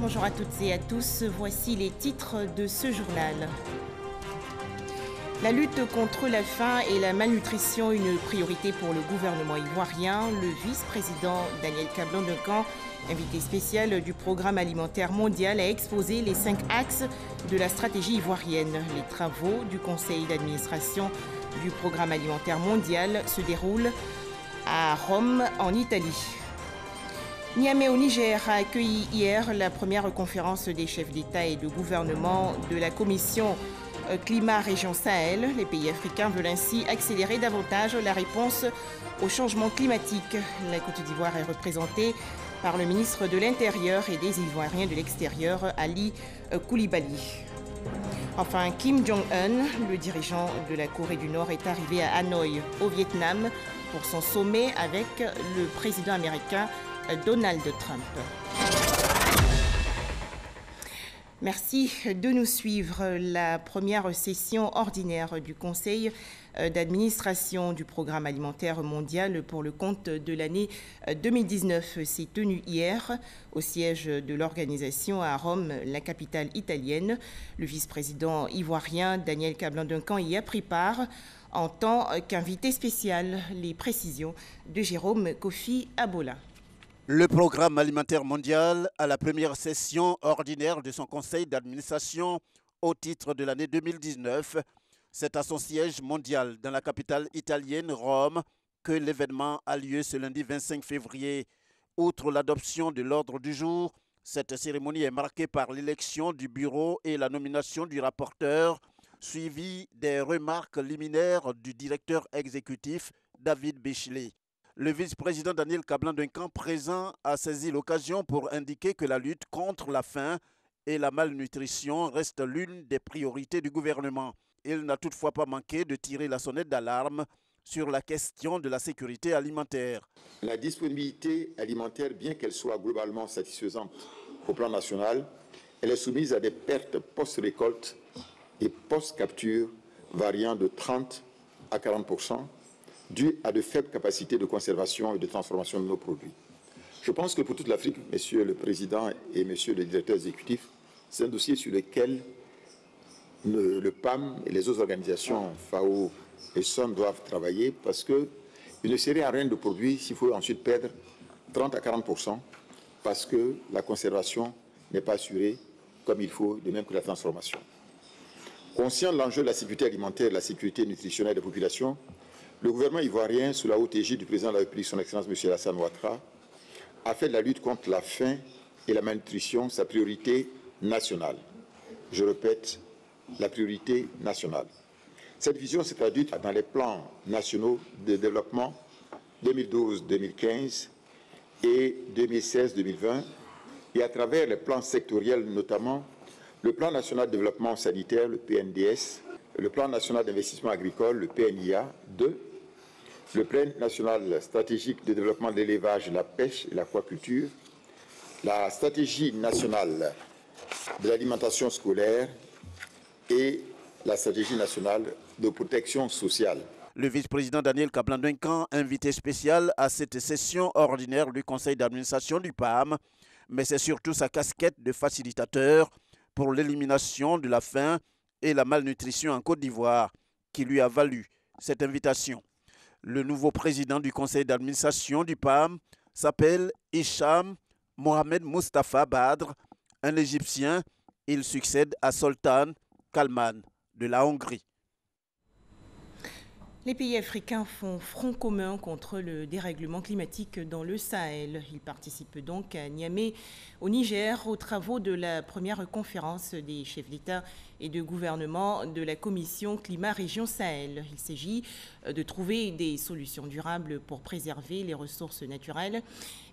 Bonjour à toutes et à tous, voici les titres de ce journal. La lutte contre la faim et la malnutrition, une priorité pour le gouvernement ivoirien. Le vice-président Daniel Kablan-Duncan, invité spécial du Programme alimentaire mondial, a exposé les 5 axes de la stratégie ivoirienne. Les travaux du conseil d'administration du Programme alimentaire mondial se déroulent à Rome, en Italie. Niamey au Niger a accueilli hier la première conférence des chefs d'État et de gouvernement de la Commission Climat Région Sahel. Les pays africains veulent ainsi accélérer davantage la réponse au changement climatique. La Côte d'Ivoire est représentée par le ministre de l'Intérieur et des Ivoiriens de l'extérieur, Ali Koulibaly. Enfin, Kim Jong-un, le dirigeant de la Corée du Nord, est arrivé à Hanoï, au Vietnam, pour son sommet avec le président américain Donald Trump. Merci de nous suivre. La première session ordinaire du Conseil d'administration du Programme alimentaire mondial pour le compte de l'année 2019 s'est tenue hier au siège de l'organisation à Rome, la capitale italienne. Le vice-président ivoirien Daniel Kablan-Duncan y a pris part en tant qu'invité spécial. Les précisions de Jérôme Kofi Abola. Le Programme alimentaire mondial a la première session ordinaire de son conseil d'administration au titre de l'année 2019. C'est à son siège mondial dans la capitale italienne, Rome, que l'événement a lieu ce lundi 25 février. Outre l'adoption de l'ordre du jour, cette cérémonie est marquée par l'élection du bureau et la nomination du rapporteur, suivie des remarques liminaires du directeur exécutif David Béchelet. Le vice-président Daniel Kablan-Duncan, présent, a saisi l'occasion pour indiquer que la lutte contre la faim et la malnutrition reste l'une des priorités du gouvernement. Il n'a toutefois pas manqué de tirer la sonnette d'alarme sur la question de la sécurité alimentaire. La disponibilité alimentaire, bien qu'elle soit globalement satisfaisante au plan national, elle est soumise à des pertes post-récolte et post-capture variant de 30 à 40%. Dû à de faibles capacités de conservation et de transformation de nos produits. Je pense que pour toute l'Afrique, Monsieur le Président et Monsieur le Directeur exécutif, c'est un dossier sur lequel le PAM et les autres organisations, FAO et SON, doivent travailler parce qu'il ne serait à rien de produire s'il faut ensuite perdre 30 à 40% parce que la conservation n'est pas assurée comme il faut, de même que la transformation. Conscient de l'enjeu de la sécurité alimentaire et de la sécurité nutritionnelle des populations, le gouvernement ivoirien, sous la haute égide du président de la République, son Excellence M. Alassane Ouattara, a fait de la lutte contre la faim et la malnutrition sa priorité nationale. Je répète, la priorité nationale. Cette vision s'est traduite dans les plans nationaux de développement 2012-2015 et 2016-2020 et à travers les plans sectoriels, notamment le plan national de développement sanitaire, le PNDS, le plan national d'investissement agricole, le PNIA 2, le plan national stratégique de développement de l'élevage, la pêche et l'aquaculture, la stratégie nationale de l'alimentation scolaire et la stratégie nationale de protection sociale. Le vice-président Daniel Kablan-Duncan, invité spécial à cette session ordinaire du conseil d'administration du PAM, mais c'est surtout sa casquette de facilitateur pour l'élimination de la faim et la malnutrition en Côte d'Ivoire qui lui a valu cette invitation. Le nouveau président du conseil d'administration du PAM s'appelle Hicham Mohamed Mustafa Badr, un Égyptien. Il succède à Soltan Kalman de la Hongrie. Les pays africains font front commun contre le dérèglement climatique dans le Sahel. Ils participent donc à Niamey, au Niger, aux travaux de la première conférence des chefs d'État et de gouvernement de la Commission Climat Région Sahel. Il s'agit de trouver des solutions durables pour préserver les ressources naturelles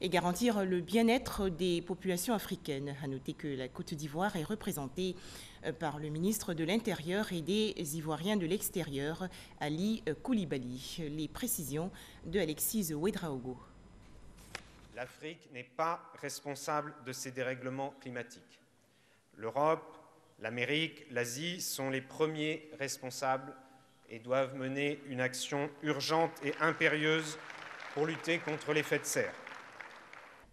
et garantir le bien-être des populations africaines. À noter que la Côte d'Ivoire est représentée par le ministre de l'Intérieur et des Ivoiriens de l'extérieur, Ali Koulibaly. Les précisions de Alexis Ouedraogo. L'Afrique n'est pas responsable de ces dérèglements climatiques. L'Europe, l'Amérique, l'Asie sont les premiers responsables et doivent mener une action urgente et impérieuse pour lutter contre l'effet de serre.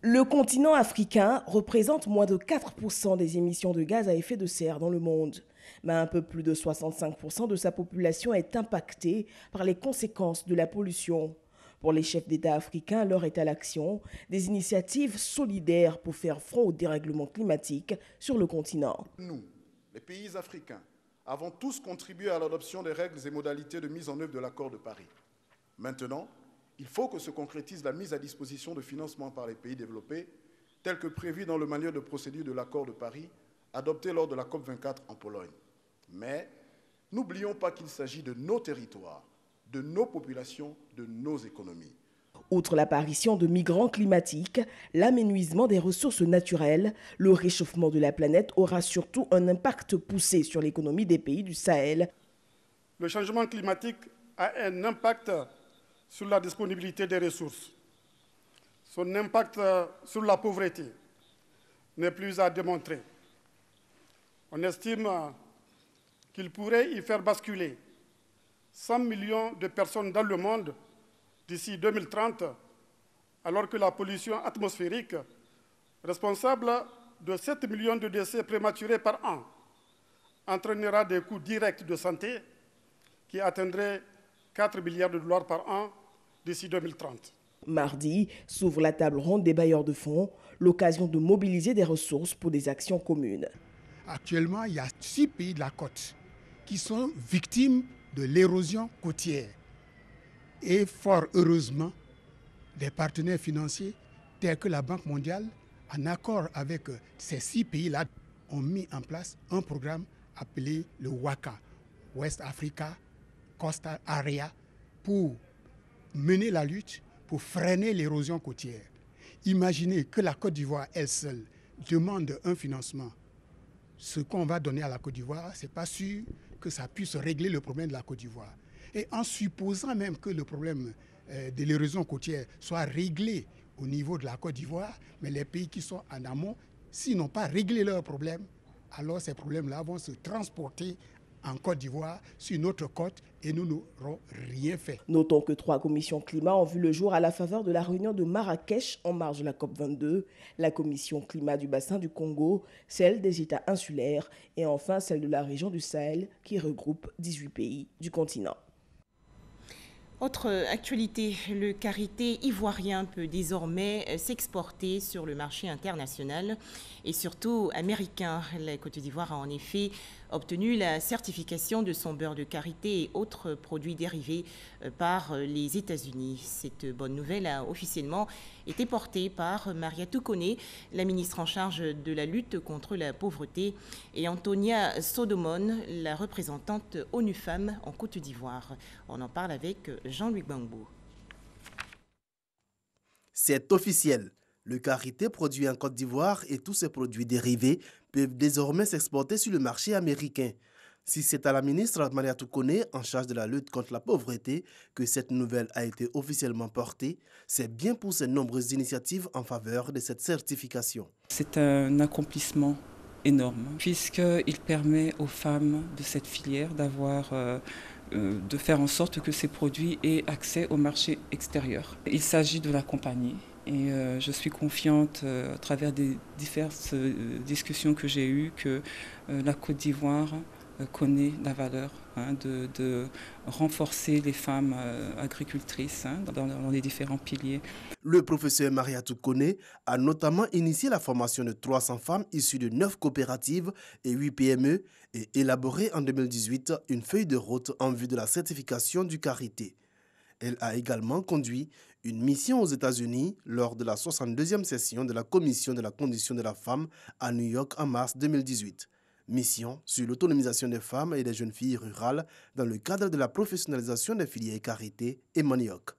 Le continent africain représente moins de 4% des émissions de gaz à effet de serre dans le monde. Mais un peu plus de 65% de sa population est impactée par les conséquences de la pollution. Pour les chefs d'État africains, l'heure est à l'action, des initiatives solidaires pour faire front au dérèglement climatique sur le continent. Nous, les pays africains, avons tous contribué à l'adoption des règles et modalités de mise en œuvre de l'accord de Paris. Maintenant, il faut que se concrétise la mise à disposition de financements par les pays développés, tel que prévu dans le manuel de procédure de l'accord de Paris, adopté lors de la COP24 en Pologne. Mais n'oublions pas qu'il s'agit de nos territoires, de nos populations, de nos économies. Outre l'apparition de migrants climatiques, l'aménuisement des ressources naturelles, le réchauffement de la planète aura surtout un impact poussé sur l'économie des pays du Sahel. Le changement climatique a un impact sur la disponibilité des ressources. Son impact sur la pauvreté n'est plus à démontrer. On estime qu'il pourrait y faire basculer 100 millions de personnes dans le monde d'ici 2030, alors que la pollution atmosphérique, responsable de 7 millions de décès prématurés par an, entraînera des coûts directs de santé qui atteindraient 4 milliards de dollars par an d'ici 2030. Mardi s'ouvre la table ronde des bailleurs de fonds, l'occasion de mobiliser des ressources pour des actions communes. Actuellement, il y a 6 pays de la côte qui sont victimes de l'érosion côtière. Et fort heureusement, des partenaires financiers tels que la Banque mondiale, en accord avec ces 6 pays-là, ont mis en place un programme appelé le WACA, West Africa Coastal Area, pour mener la lutte, pour freiner l'érosion côtière. Imaginez que la Côte d'Ivoire, elle seule, demande un financement. Ce qu'on va donner à la Côte d'Ivoire, ce n'est pas sûr que ça puisse régler le problème de la Côte d'Ivoire. Et en supposant même que le problème de l'érosion côtière soit réglé au niveau de la Côte d'Ivoire, mais les pays qui sont en amont, s'ils n'ont pas réglé leurs problèmes, alors ces problèmes-là vont se transporter en Côte d'Ivoire, sur notre côte, et nous n'aurons rien fait. Notons que 3 commissions climat ont vu le jour à la faveur de la réunion de Marrakech en marge de la COP22, la commission climat du bassin du Congo, celle des États insulaires et enfin celle de la région du Sahel qui regroupe 18 pays du continent. Autre actualité, le karité ivoirien peut désormais s'exporter sur le marché international et surtout américain. La Côte d'Ivoire a en effet obtenu la certification de son beurre de karité et autres produits dérivés par les États-Unis. Cette bonne nouvelle a officiellement été portée par Mariatou Koné, la ministre en charge de la lutte contre la pauvreté, et Antonia Sodomon, la représentante ONU Femmes en Côte d'Ivoire. On en parle avec Jean-Luc Bangbo. C'est officiel. Le karité produit en Côte d'Ivoire et tous ses produits dérivés peuvent désormais s'exporter sur le marché américain. Si c'est à la ministre Mariatou Koné, en charge de la lutte contre la pauvreté, que cette nouvelle a été officiellement portée, c'est bien pour ses nombreuses initiatives en faveur de cette certification. C'est un accomplissement énorme, puisqu'il permet aux femmes de cette filière de faire en sorte que ces produits aient accès au marché extérieur. Il s'agit de l'accompagner. Et je suis confiante, à travers des diverses discussions que j'ai eues, que la Côte d'Ivoire connaît la valeur de renforcer les femmes agricultrices dans les différents piliers. Le professeur Mariatou Koné a notamment initié la formation de 300 femmes issues de 9 coopératives et 8 PME et élaboré en 2018 une feuille de route en vue de la certification du karité. Elle a également conduit une mission aux États-Unis lors de la 62e session de la Commission de la condition de la femme à New York en mars 2018. Mission sur l'autonomisation des femmes et des jeunes filles rurales dans le cadre de la professionnalisation des filières karité et manioc.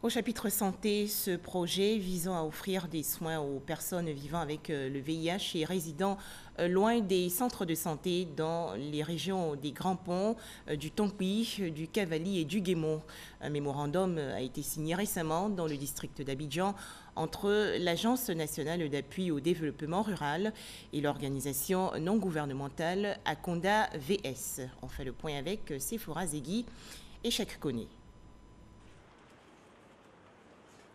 Au chapitre santé, ce projet visant à offrir des soins aux personnes vivant avec le VIH et résidant loin des centres de santé dans les régions des Grands Ponts, du Tompi, du Cavali et du Guémont. Un mémorandum a été signé récemment dans le district d'Abidjan entre l'Agence nationale d'appui au développement rural et l'organisation non gouvernementale Akonda VS. On fait le point avec Sephora Zegui et Cheikh Koné.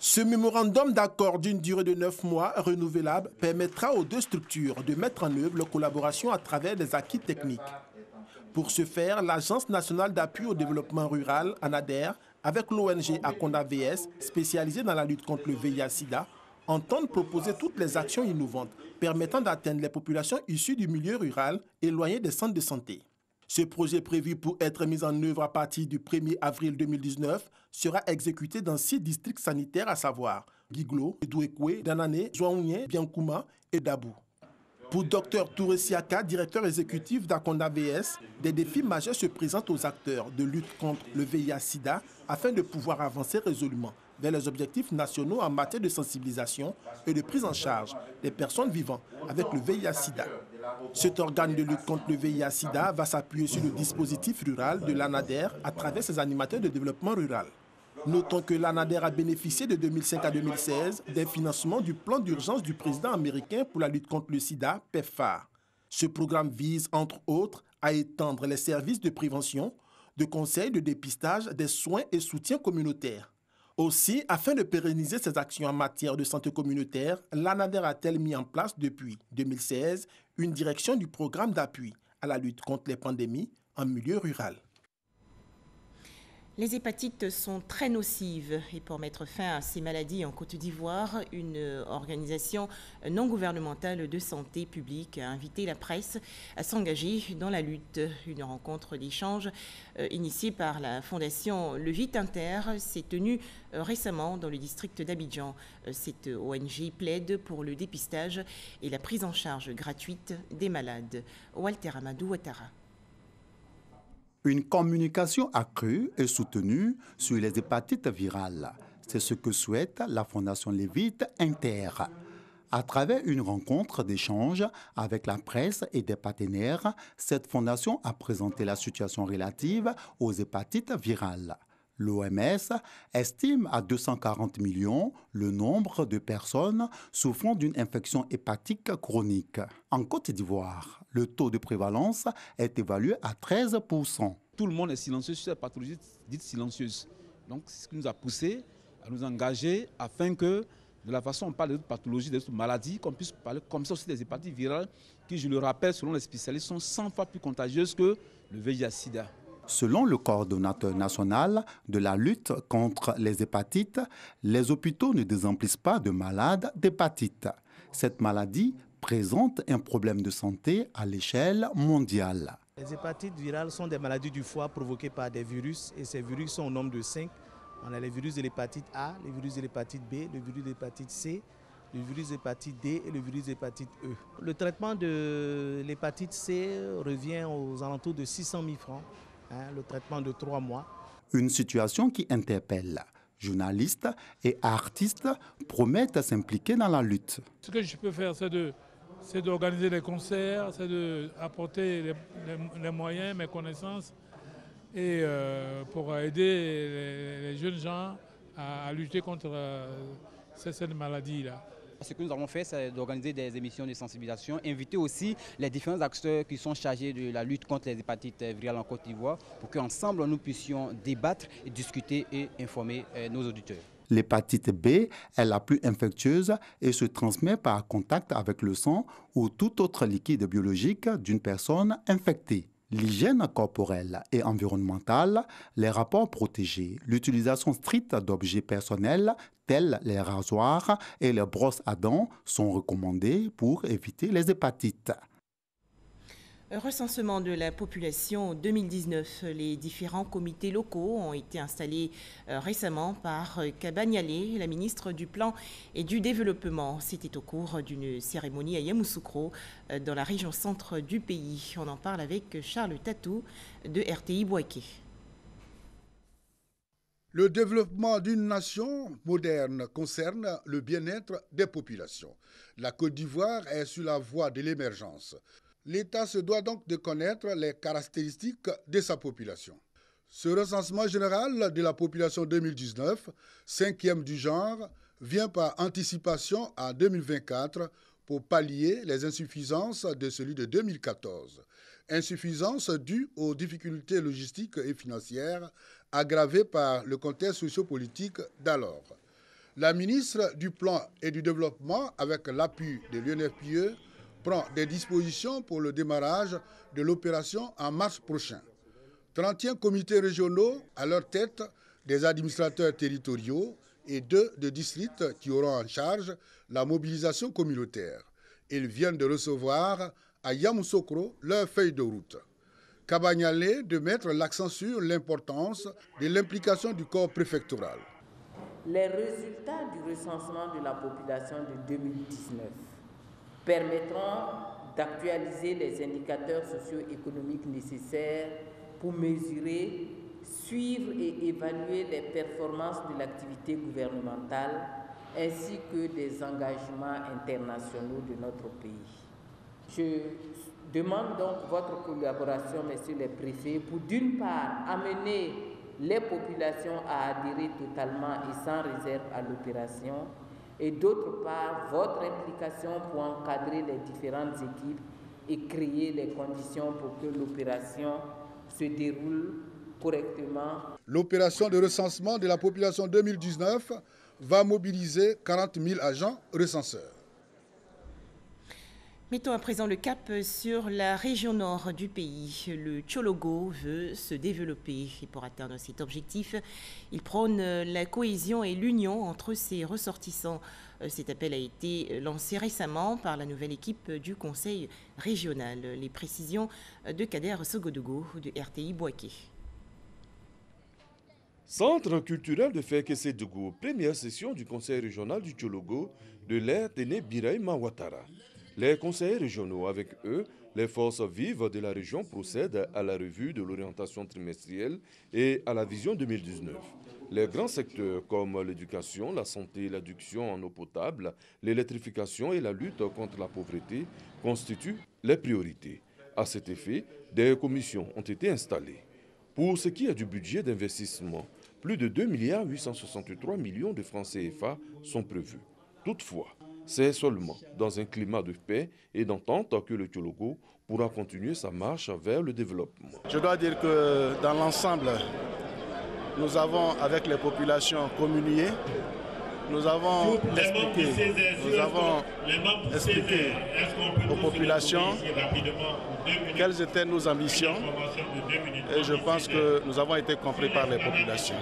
Ce mémorandum d'accord d'une durée de 9 mois renouvelable permettra aux deux structures de mettre en œuvre leur collaboration à travers des acquis techniques. Pour ce faire, l'Agence nationale d'appui au développement rural, ANADER, avec l'ONG Akonda VS, spécialisée dans la lutte contre le VIH-Sida, entendent proposer toutes les actions innovantes permettant d'atteindre les populations issues du milieu rural éloignées des centres de santé. Ce projet prévu pour être mis en œuvre à partir du 1er avril 2019 sera exécuté dans 6 districts sanitaires, à savoir Giglo, Douekwe, Danane, Zouaounien, Biankouma et Dabou. Pour Dr Touré Siaka, directeur exécutif d'Akonda VS, des défis majeurs se présentent aux acteurs de lutte contre le VIH-Sida afin de pouvoir avancer résolument vers les objectifs nationaux en matière de sensibilisation et de prise en charge des personnes vivant avec le VIH-Sida. Cet organe de lutte contre le VIH-Sida va s'appuyer sur le dispositif rural de l'ANADER à travers ses animateurs de développement rural. Notons que l'ANADER a bénéficié de 2005 à 2016 des financements du plan d'urgence du président américain pour la lutte contre le sida, PEPFAR. Ce programme vise, entre autres, à étendre les services de prévention, de conseil, de dépistage, des soins et soutien communautaire. Aussi, afin de pérenniser ses actions en matière de santé communautaire, l'ANADER a-t-elle mis en place depuis 2016 une direction du programme d'appui à la lutte contre les pandémies en milieu rural. Les hépatites sont très nocives et pour mettre fin à ces maladies en Côte d'Ivoire, une organisation non gouvernementale de santé publique a invité la presse à s'engager dans la lutte. Une rencontre d'échange initiée par la fondation Le Vite Inter s'est tenue récemment dans le district d'Abidjan. Cette ONG plaide pour le dépistage et la prise en charge gratuite des malades. Walter Amadou Ouattara. Une communication accrue et soutenue sur les hépatites virales. C'est ce que souhaite la Fondation Le Vite Inter. À travers une rencontre d'échange avec la presse et des partenaires, cette fondation a présenté la situation relative aux hépatites virales. L'OMS estime à 240 millions le nombre de personnes souffrant d'une infection hépatique chronique. En Côte d'Ivoire, le taux de prévalence est évalué à 13%. Tout le monde est silencieux sur cette pathologie dite silencieuse. Donc, c'est ce qui nous a poussé à nous engager afin que, de la façon dont on parle d'autres pathologies, d'autres maladies, qu'on puisse parler comme ça aussi des hépatites virales qui, je le rappelle, selon les spécialistes, sont 100 fois plus contagieuses que le VIH-Sida. Selon le coordonnateur national de la lutte contre les hépatites, les hôpitaux ne désemplissent pas de malades d'hépatite. Cette maladie présente un problème de santé à l'échelle mondiale. Les hépatites virales sont des maladies du foie provoquées par des virus et ces virus sont au nombre de 5. On a les virus de l'hépatite A, les virus de l'hépatite B, le virus de l'hépatite C, le virus de l'hépatite D et le virus de l'hépatite E. Le traitement de l'hépatite C revient aux alentours de 600 000 francs. Le traitement de 3 mois. Une situation qui interpelle. Journalistes et artistes promettent à s'impliquer dans la lutte. Ce que je peux faire, c'est d'organiser des concerts, c'est d'apporter les moyens, mes connaissances, et pour aider les jeunes gens à lutter contre cette maladie-là. Ce que nous avons fait, c'est d'organiser des émissions de sensibilisation, inviter aussi les différents acteurs qui sont chargés de la lutte contre les hépatites virales en Côte d'Ivoire pour qu'ensemble nous puissions débattre, discuter et informer nos auditeurs. L'hépatite B est la plus infectieuse et se transmet par contact avec le sang ou tout autre liquide biologique d'une personne infectée. L'hygiène corporelle et environnementale, les rapports protégés, l'utilisation stricte d'objets personnels tels les rasoirs et les brosses à dents sont recommandés pour éviter les hépatites. Recensement de la population 2019. Les différents comités locaux ont été installés récemment par Kabanyale, la ministre du Plan et du Développement. C'était au cours d'une cérémonie à Yamoussoukro, dans la région centre du pays. On en parle avec Charles Tatou de RTI Boaké. Le développement d'une nation moderne concerne le bien-être des populations. La Côte d'Ivoire est sur la voie de l'émergence. L'État se doit donc de connaître les caractéristiques de sa population. Ce recensement général de la population 2019, 5e du genre, vient par anticipation à 2024 pour pallier les insuffisances de celui de 2014. Insuffisances dues aux difficultés logistiques et financières aggravées par le contexte sociopolitique d'alors. La ministre du Plan et du Développement, avec l'appui de l'UNFPE, prend des dispositions pour le démarrage de l'opération en mars prochain. 31 comités régionaux à leur tête, des administrateurs territoriaux et 2 de districts qui auront en charge la mobilisation communautaire. Ils viennent de recevoir à Yamoussoukro leur feuille de route. Kabagnale de mettre l'accent sur l'importance de l'implication du corps préfectoral. Les résultats du recensement de la population de 2019 permettront d'actualiser les indicateurs socio-économiques nécessaires pour mesurer, suivre et évaluer les performances de l'activité gouvernementale ainsi que des engagements internationaux de notre pays. Je demande donc votre collaboration, messieurs les préfets, pour d'une part amener les populations à adhérer totalement et sans réserve à l'opération, et d'autre part votre implication pour encadrer les différentes équipes et créer les conditions pour que l'opération se déroule correctement. L'opération de recensement de la population 2019 va mobiliser 40 000 agents recenseurs. Mettons à présent le cap sur la région nord du pays. Le Tchologo veut se développer et pour atteindre cet objectif, il prône la cohésion et l'union entre ses ressortissants. Cet appel a été lancé récemment par la nouvelle équipe du Conseil régional. Les précisions de Kader Sogodougou de RTI Bouaké. Centre culturel de Fekese-Dougou, première session du Conseil régional du Tchologo de l'ère Téné Biraïma Ouattara. Les conseillers régionaux, avec eux, les forces vives de la région procèdent à la revue de l'orientation trimestrielle et à la vision 2019. Les grands secteurs comme l'éducation, la santé, l'adduction en eau potable, l'électrification et la lutte contre la pauvreté constituent les priorités. À cet effet, des commissions ont été installées. Pour ce qui est du budget d'investissement, plus de 2 863 millions de francs CFA sont prévus. Toutefois, c'est seulement dans un climat de paix et d'entente que le Tchologo pourra continuer sa marche vers le développement. Je dois dire que dans l'ensemble, nous avons avec les populations communié, nous avons expliqué aux populations quelles étaient nos ambitions et je pense que nous avons été compris par les populations.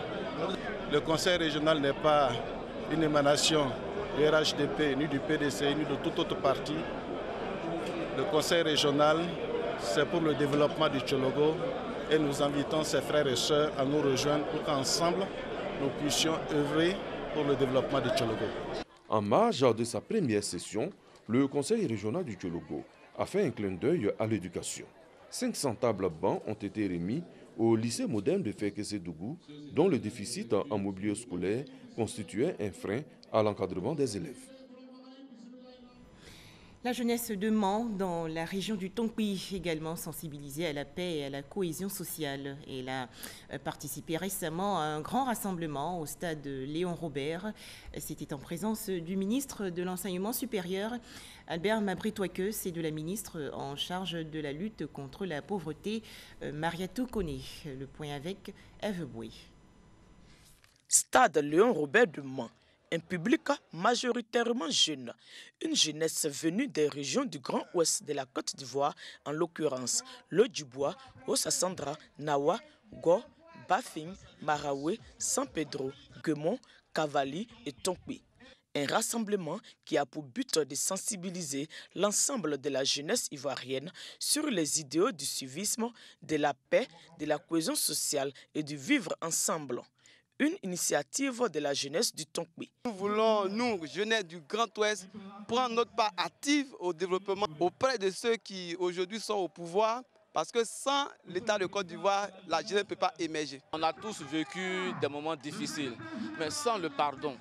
Le Conseil régional n'est pas une émanation du RHDP, ni du PDC, ni de toute autre parti. Le Conseil régional, c'est pour le développement du Tchologo et nous invitons ses frères et sœurs à nous rejoindre pour qu'ensemble, nous puissions œuvrer pour le développement du Tchologo. En marge de sa première session, le Conseil régional du Tchologo a fait un clin d'œil à l'éducation. 500 tables bancs ont été remis au lycée moderne de Fekese-Dougou, dont le déficit en mobilier scolaire constituait un frein à l'encadrement des élèves. La jeunesse de Mans, dans la région du Tongpi, également sensibilisée à la paix et à la cohésion sociale. Elle a participé récemment à un grand rassemblement au stade Léon Robert. C'était en présence du ministre de l'Enseignement supérieur, Albert Mabry-Touaqueus, et de la ministre en charge de la lutte contre la pauvreté, Mariatou Koné. Le point avec Eve Boué. Stade Léon Robert de Mans. Un public majoritairement jeune, une jeunesse venue des régions du Grand Ouest de la Côte d'Ivoire, en l'occurrence le Dubois, Osassandra, Nawa, Go, Bafing, Maraoué, San Pedro, Guemont, Cavali et Tongpi. Un rassemblement qui a pour but de sensibiliser l'ensemble de la jeunesse ivoirienne sur les idéaux du civisme, de la paix, de la cohésion sociale et du vivre ensemble. Une initiative de la jeunesse du Tongpi. Nous voulons, nous, jeunesse du Grand Ouest, prendre notre part active au développement auprès de ceux qui aujourd'hui sont au pouvoir, parce que sans l'État de Côte d'Ivoire, la jeunesse ne peut pas émerger. On a tous vécu des moments difficiles, mais sans le pardon,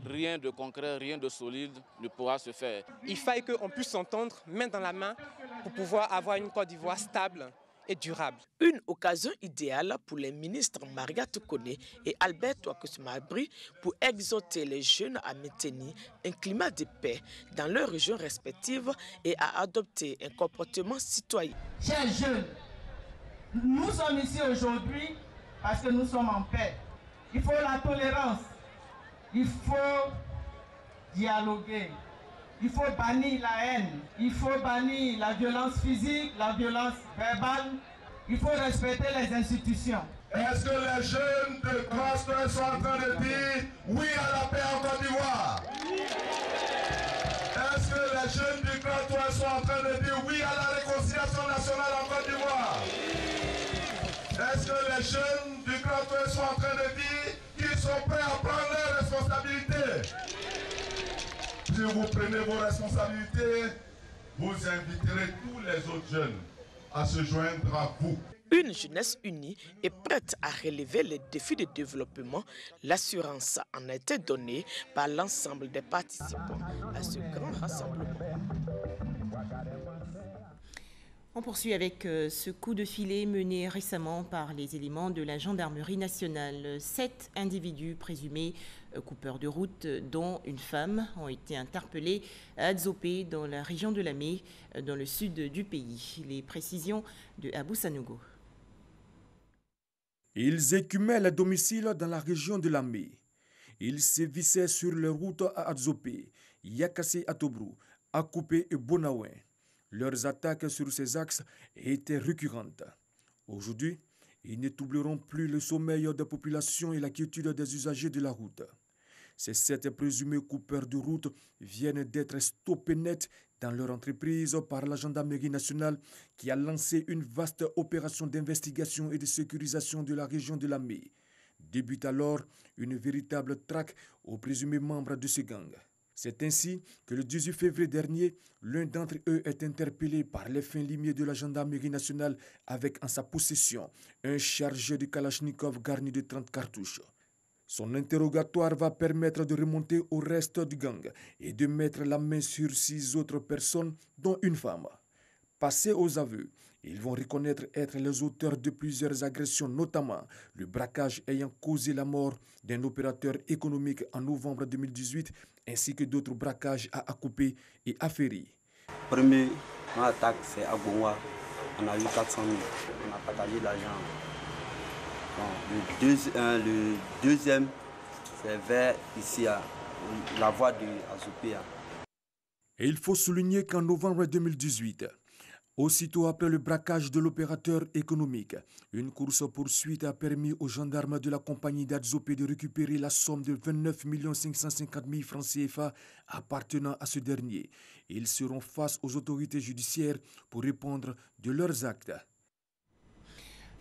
rien de concret, rien de solide ne pourra se faire. Il faille qu'on puisse s'entendre main dans la main pour pouvoir avoir une Côte d'Ivoire stable et durable. Une occasion idéale pour les ministres Mariatou Koné et Albert Touaqueus-Mabry pour exhorter les jeunes à maintenir un climat de paix dans leurs régions respectives et à adopter un comportement citoyen. Chers jeunes, nous sommes ici aujourd'hui parce que nous sommes en paix. Il faut la tolérance, Il faut dialoguer. Il faut bannir la haine. Il faut bannir la violence physique, la violence verbale. Il faut respecter les institutions. Est-ce que les jeunes de Cross-Ouest sont en train de dire oui à la paix en Côte d'Ivoire? Est-ce que les jeunes du Cross-Ouest sont en train de dire oui à la réconciliation nationale en Côte d'Ivoire? Est-ce que les jeunes du Cross-Ouest sont en train de dire qu'ils sont prêts à prendre leurs responsabilités? Si vous prenez vos responsabilités, vous inviterez tous les autres jeunes à se joindre à vous. Une jeunesse unie est prête à relever les défis de développement. L'assurance en a été donnée par l'ensemble des participants à ce grand rassemblement. On poursuit avec ce coup de filet mené récemment par les éléments de la gendarmerie nationale. 7 individus présumés coupeurs de route, dont une femme, ont été interpellés à Adzopé, dans la région de Lamé, dans le sud du pays. Les précisions de Abou Sanogo. Ils écumaient les domiciles dans la région de Lamé. Ils sévissaient sur les routes à Adzopé, Yakassé à Tobrou, Akupé et Bonaouin. Leurs attaques sur ces axes étaient récurrentes. Aujourd'hui, ils ne troubleront plus le sommeil des populations et la quiétude des usagers de la route. Ces 7 présumés coupeurs de route viennent d'être stoppés net dans leur entreprise par la gendarmerie nationale qui a lancé une vaste opération d'investigation et de sécurisation de la région de Lamé. Débute alors une véritable traque aux présumés membres de ce gang. C'est ainsi que le 18 février dernier, l'un d'entre eux est interpellé par les fins limiers de la gendarmerie nationale avec en sa possession un chargeur de Kalachnikov garni de 30 cartouches. Son interrogatoire va permettre de remonter au reste du gang et de mettre la main sur 6 autres personnes, dont une femme. Passés aux aveux, ils vont reconnaître être les auteurs de plusieurs agressions, notamment le braquage ayant causé la mort d'un opérateur économique en novembre 2018, ainsi que d'autres braquages à Akupé et à Ferry. Première attaque, c'est à Gongwa. On a eu 400 000. On a partagé l'argent. Le deuxième, c'est vers ici, à la voie de Azopé. Et il faut souligner qu'en novembre 2018, aussitôt après le braquage de l'opérateur économique, une course-poursuite a permis aux gendarmes de la compagnie d'Adzopé de récupérer la somme de 29 550 000 francs CFA appartenant à ce dernier. Ils seront face aux autorités judiciaires pour répondre de leurs actes.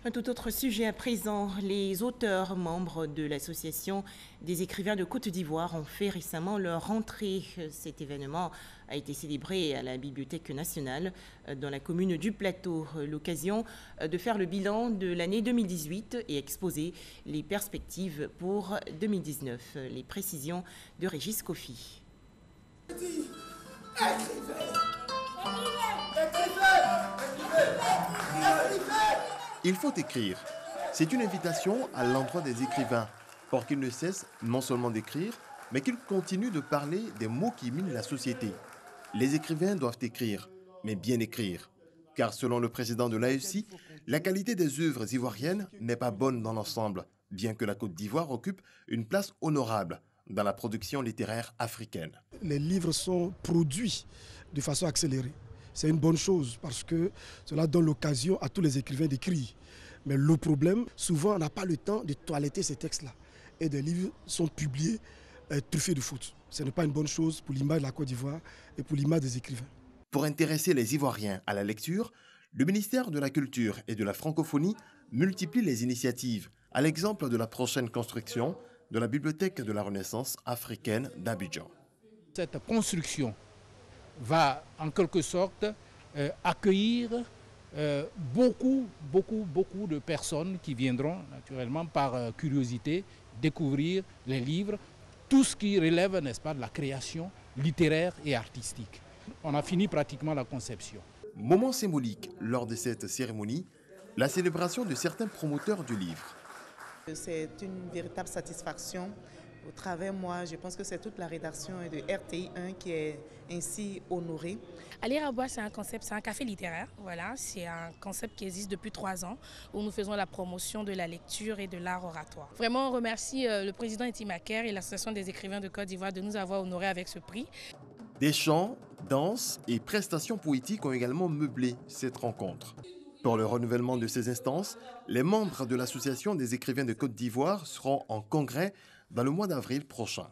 Un tout autre sujet à présent. Les auteurs membres de l'association des écrivains de Côte d'Ivoire ont fait récemment leur rentrée. Cet événement a été célébré à la Bibliothèque nationale dans la commune du Plateau. L'occasion de faire le bilan de l'année 2018 et exposer les perspectives pour 2019. Les précisions de Régis Kofi. Il faut écrire. C'est une invitation à l'endroit des écrivains pour qu'ils ne cessent non seulement d'écrire, mais qu'ils continuent de parler des mots qui minent la société. Les écrivains doivent écrire, mais bien écrire. Car selon le président de l'AECI, la qualité des œuvres ivoiriennes n'est pas bonne dans l'ensemble, bien que la Côte d'Ivoire occupe une place honorable dans la production littéraire africaine. Les livres sont produits de façon accélérée. C'est une bonne chose parce que cela donne l'occasion à tous les écrivains d'écrire. Mais le problème, souvent, on n'a pas le temps de toiletter ces textes-là. Et des livres sont publiés truffés de fautes. Ce n'est pas une bonne chose pour l'image de la Côte d'Ivoire et pour l'image des écrivains. Pour intéresser les Ivoiriens à la lecture, le ministère de la Culture et de la Francophonie multiplie les initiatives, à l'exemple de la prochaine construction de la Bibliothèque de la Renaissance africaine d'Abidjan. Cette construction va en quelque sorte accueillir beaucoup de personnes qui viendront naturellement par curiosité découvrir les livres, tout ce qui relève, n'est-ce pas, de la création littéraire et artistique. On a fini pratiquement la conception. Moment symbolique lors de cette cérémonie, la célébration de certains promoteurs du livre. C'est une véritable satisfaction Au travers moi, je pense que c'est toute la rédaction de RTI1 qui est ainsi honorée. À lire à boire, c'est un concept, c'est un café littéraire. Voilà, c'est un concept qui existe depuis 3 ans où nous faisons la promotion de la lecture et de l'art oratoire. Vraiment, on remercie le président Etimaker et l'Association des écrivains de Côte d'Ivoire de nous avoir honorés avec ce prix. Des chants, danses et prestations poétiques ont également meublé cette rencontre. Pour le renouvellement de ces instances, les membres de l'Association des écrivains de Côte d'Ivoire seront en congrès dans le mois d'avril prochain.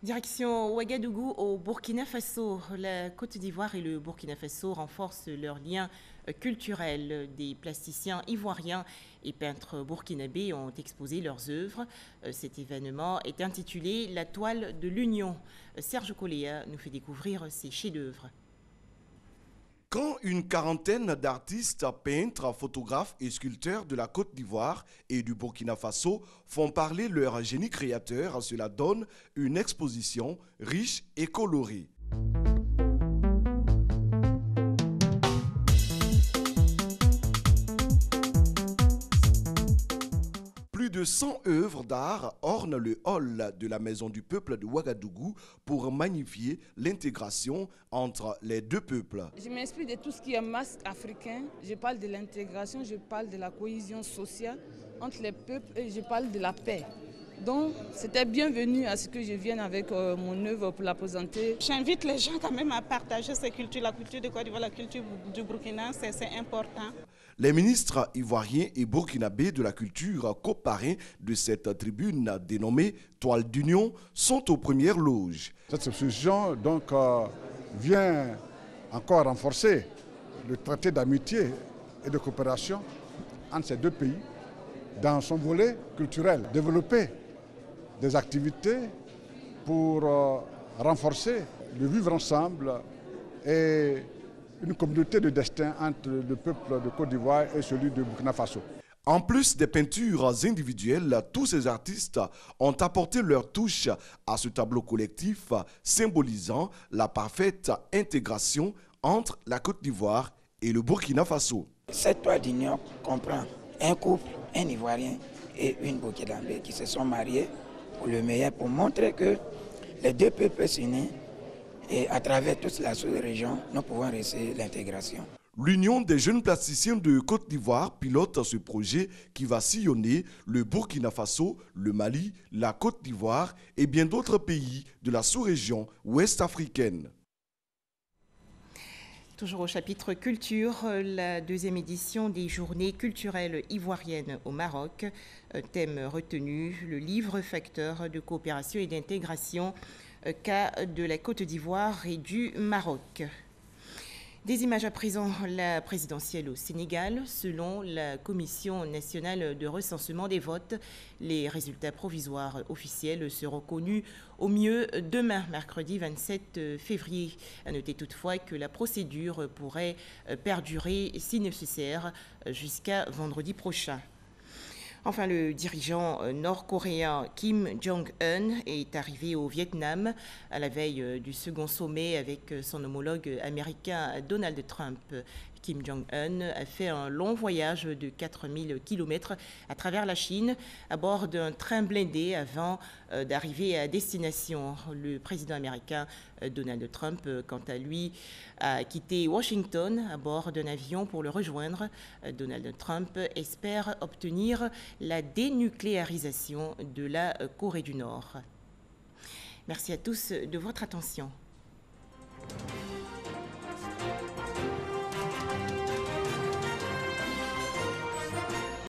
Direction Ouagadougou au Burkina Faso. La Côte d'Ivoire et le Burkina Faso renforcent leurs liens culturels. Des plasticiens ivoiriens et peintres burkinabés ont exposé leurs œuvres. Cet événement est intitulé « La toile de l'Union ». Serge Coléa nous fait découvrir ses chefs-d'œuvre. Quand une quarantaine d'artistes, peintres, photographes et sculpteurs de la Côte d'Ivoire et du Burkina Faso font parler leur génie créateur, cela donne une exposition riche et colorée. Plus de 100 œuvres d'art ornent le hall de la Maison du Peuple de Ouagadougou pour magnifier l'intégration entre les deux peuples. Je m'inspire de tout ce qui est masque africain. Je parle de l'intégration, je parle de la cohésion sociale entre les peuples et je parle de la paix. Donc, c'était bienvenu à ce que je vienne avec mon œuvre pour la présenter. J'invite les gens quand même à partager ces cultures, la culture de Côte d'Ivoire, la culture du Burkina, c'est important. Les ministres ivoiriens et burkinabés de la culture, co-parrains de cette tribune dénommée Toile d'Union, sont aux premières loges. Cette exposition donc, vient encore renforcer le traité d'amitié et de coopération entre ces deux pays dans son volet culturel. Développer des activités pour renforcer le vivre ensemble et une communauté de destin entre le peuple de Côte d'Ivoire et celui de Burkina Faso. En plus des peintures individuelles, tous ces artistes ont apporté leur touche à ce tableau collectif symbolisant la parfaite intégration entre la Côte d'Ivoire et le Burkina Faso. Cette toile d'union comprend un couple, un Ivoirien et une Burkinabé qui se sont mariés pour le meilleur, pour montrer que les deux peuples s'unissent. Et à travers toute la sous-région, nous pouvons réussir l'intégration. L'Union des jeunes plasticiens de Côte d'Ivoire pilote ce projet qui va sillonner le Burkina Faso, le Mali, la Côte d'Ivoire et bien d'autres pays de la sous-région ouest africaine. Toujours au chapitre culture, la deuxième édition des journées culturelles ivoiriennes au Maroc. Thème retenu, le livre facteur de coopération et d'intégration cas de la Côte d'Ivoire et du Maroc. Des images à présent, la présidentielle au Sénégal. Selon la Commission nationale de recensement des votes, les résultats provisoires officiels seront connus au mieux demain, mercredi 27 février. À noter toutefois que la procédure pourrait perdurer, si nécessaire, jusqu'à vendredi prochain. Enfin, le dirigeant nord-coréen Kim Jong-un est arrivé au Vietnam à la veille du second sommet avec son homologue américain Donald Trump. Kim Jong-un a fait un long voyage de 4000 km à travers la Chine à bord d'un train blindé avant d'arriver à destination. Le président américain Donald Trump, quant à lui, a quitté Washington à bord d'un avion pour le rejoindre. Donald Trump espère obtenir la dénucléarisation de la Corée du Nord. Merci à tous de votre attention.